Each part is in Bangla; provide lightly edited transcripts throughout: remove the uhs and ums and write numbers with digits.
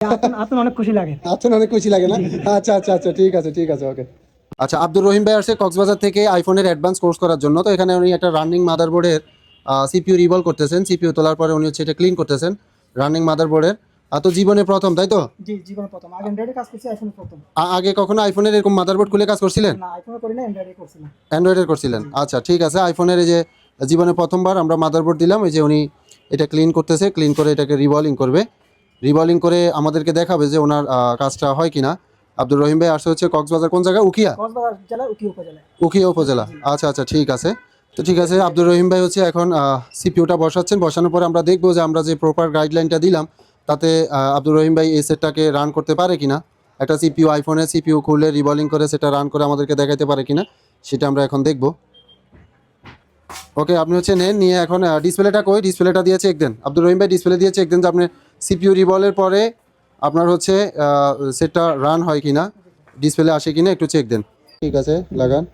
আপনার অনেক খুশি লাগে। আপনার অনেক খুশি লাগে না? আচ্ছা আচ্ছা আচ্ছা, ঠিক আছে ঠিক আছে, ওকে। আচ্ছা, আব্দুর রহিম ভাই আসছে কক্সবাজার থেকে আইফোনের অ্যাডভান্স কোর্স করার জন্য। তো এখানে উনি একটা রানিং মাদারবোর্ডের সিপিইউ রিভলভ করতেছেন। সিপিইউ তোলার পরে উনি হচ্ছে এটা ক্লিন করতেছেন রানিং মাদারবোর্ডের। তো জীবনে প্রথম, তাই তো? জি, জীবনে প্রথম। আগে অ্যান্ড্রয়েডে কাজ করছি, আইফোনে প্রথম। আগে কখনো আইফোনের এরকম মাদারবোর্ড খুলে কাজ করছিলেন? না, আইফোনে করি না, অ্যান্ড্রয়েডে করছিলাম। অ্যান্ড্রয়েডের করছিলেন, আচ্ছা ঠিক আছে। আইফোনের এই যে জীবনে প্রথমবার আমরা মাদারবোর্ড দিলাম, এই যে উনি এটা ক্লিন করতেছে, ক্লিন করে এটাকে রিভলিং করবে। রিভলিং করে আমাদেরকে দেখাবে যে ওনার কাজটা হয় কিনা। আব্দুর রহিম ভাই আসছে হচ্ছে কক্সবাজার কোন জায়গা? উখিয়া? কক্সবাজার জেলার উখিয়া উপজেলায়। উখিয়া উপজেলা, আচ্ছা আচ্ছা ঠিক আছে। তো ঠিক আছে, আব্দুর রহিম ভাই হচ্ছে এখন সিপিইউটা বসাচ্ছেন। বসানোর পরে আমরা দেখবো যে আমরা যে প্রপার গাইডলাইনটা দিলাম তাতে আব্দুর রহিম ভাই এই সেটটাকে রান করতে পারে কিনা। একটা সিপিইউ, আইফোনের সিপিইউ খুলে রিভলিং করে সেটা রান করে আমাদেরকে দেখাতে পারে কিনা, সেটা আমরা এখন দেখবো। ওকে, আপনি হচ্ছে নেন, নিয়ে এখন ডিসপ্লেটা কই, ডিসপ্লেটা দিয়ে চেক দেন। আব্দুর রহিম ভাই ডিসপ্লে দিয়ে চেক দেন যে আপনি সিপিইউ রিভলের পরে আপনার হচ্ছে সেটটা রান হয় কিনা, ডিসপ্লে আসে কিনা, একটু চেক দেন। ঠিক আছে, লাগান,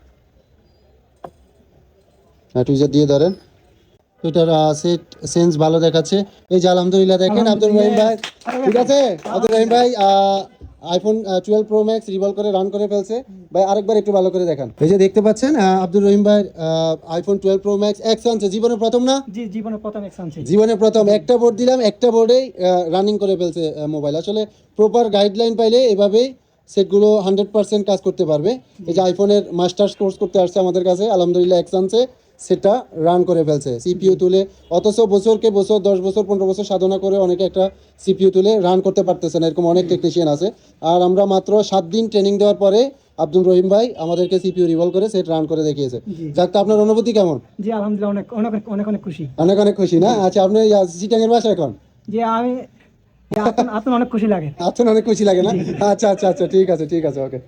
টুইজার দিয়ে ধরেন। এটার সেট সেন্স ভালো দেখাচ্ছে। এই যে আলহামদুলিল্লাহ, দেখেন আব্দুর রহিম ভাই, ঠিক আছে। আব্দুর রহিম ভাই আইফোন 12 প্রো ম্যাক্স রিভলভ করে রান করে ফেলছে। ভাই আরেকবার একটু ভালো করে দেখান। এই যে দেখতে পাচ্ছেন আব্দুর রহিম ভাই আইফোন 12 প্রো ম্যাক্স এক্স আনছে। জীবনে প্রথম না? জি, জীবনে প্রথম এক্সানছি। জীবনে প্রথম। একটা বোর্ড দিলাম, একটা বোর্ডেই রানিং করে ফেলছে মোবাইল। আসলে প্রপার গাইডলাইন পাইলে এভাবেই সেটগুলো 100% কাজ করতে পারবে। এই যে আইফোনের মাস্টার্স কোর্স করতে আসছে আমাদের কাছে, আলহামদুলিল্লাহ এক্স আনছে, সেটা রান করে ফেলছে সিপিইউ তুলে। অথচ বছরকে বছর, 10 বছর 15 বছর সাধনা করে অনেকে একটা সিপিইউ তুলে রান করতে পারতেছে না, এরকম অনেক টেকনিশিয়ান আছে। আর আমরা মাত্র 7 দিন ট্রেনিং দেওয়ার পরে আব্দুল রহিম ভাই আমাদেরকে সিপিইউ রিভলভ করে সেট রান করে দেখিয়েছে। যাক, তো আপনার অনুভূতি কেমন? জি, আলহামদুলিল্লাহ অনেক অনেক অনেক অনেক খুশি। অনেক অনেক খুশি না? আচ্ছা, আপনি চিটাং এর বাসা এখন? যে আমি, আপনার অনেক খুশি লাগে। আপনার অনেক খুশি লাগে না? আচ্ছা আচ্ছা আচ্ছা, ঠিক আছে ঠিক আছে, ওকে।